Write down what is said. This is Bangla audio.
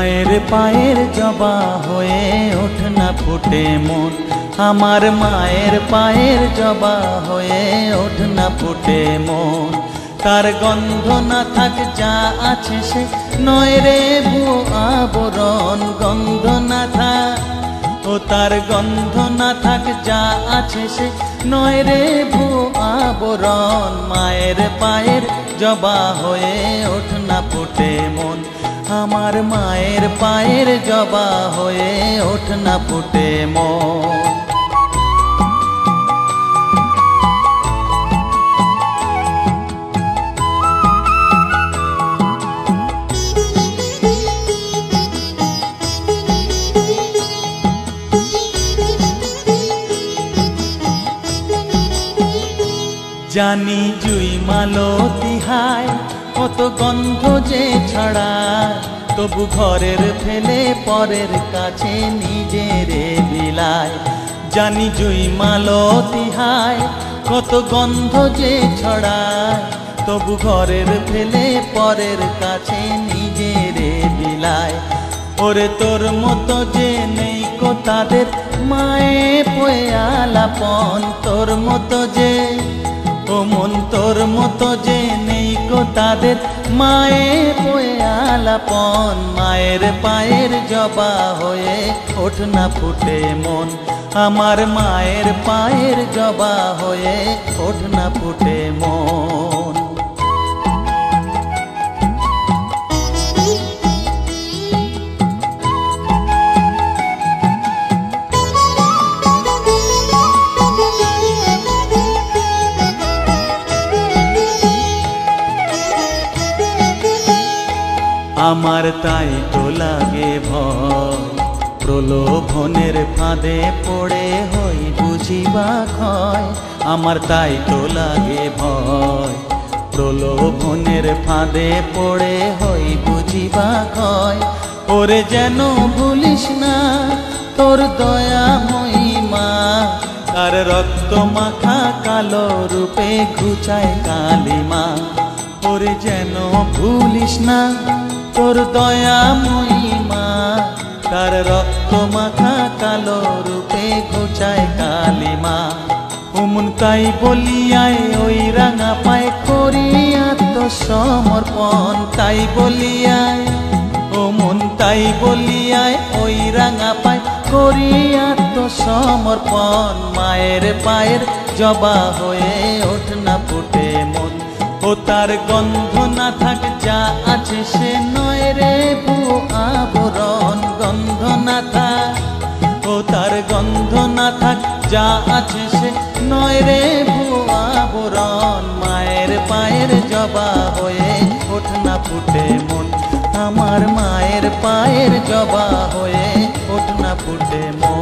মায়ের পায়ের জবা হয়ে ওঠ না ফুটে মন, আমার মায়ের পায়ের জবা হয়ে ওঠ না ফুটে মন। তার গন্ধ না থাক যা আছে সে নয় রে ভুয়ো আবরণ, গন্ধ না থাক ও তার গন্ধ না থাক যা আছে সে নয় রে ভুয়ো আবরণ। মায়ের পায়ের জবা হয়ে ওঠ না ফুটে মন, আমার মায়ের পায়ের জবা হয়ে ওঠ না ফুটে মন। জানি জুই মালতী হায় কত গন্ধ যে ছড়ায়, তবু ঘরের ফেলে পরের কাছে নিজেরে বিলায়। জানি জুই মালতী হায় কত গন্ধ যে ছড়ায়, তবু ঘরের ফেলে পরের কাছে নিজেরে বিলায়। ওরে তোর মতো যে নেই কো তাদের মায়ে পয়ে আলাপন, তোর মতো যে ও মন তোর মতো যে নেই কো তাদের মায়ে পয়ে আলাপন। মায়ের পায়ের জবা হয়ে ওঠ না ফুটে মন, আমার মায়ের পায়ের জবা হয়ে ওঠ না ফুটে মন। আমার তাই তো লাগে ভয়, প্রলোভনের ফাঁদে পড়ে হই বুঝিবা ক্ষয়। আমার তাই তো লাগে ভয়, প্রলোভনের ফাঁদে পড়ে হই বুঝিবা ক্ষয়। ওরে যেন ভুলিস না তোর দয়া মহিমা, তার রক্ত মাখা কালো রূপে ঘুচায় কালিমা। ওরে যেন ভুলিস না তোর দয়া মহিমা, তার রক্ত মাখা কালো রূপে ঘুচায় কালিমা। ওমন তাই বলিয়ায় ওই রাঙা পায় করি আত্মসমর্পণ, তাই বলিয়ায় ওমন তাই বলিয়ায় ওই রাঙা পায় করি আত্মসমর্পণ। মায়ের পায়ের জবা হয়ে ওঠ না ফুটে মন, ও তার গন্ধ না থাক যা আছে সে নয় রে ভুয়ো আবরণ, গন্ধ না থাক ও তার গন্ধ না থাক যা আছে সে নয় রে ভুয়ো আবরণ। মায়ের পায়ের জবা হয়ে ওঠ না ফুটে মন, আমার মায়ের পায়ের জবা হয়ে ওঠ না ফুটে মন।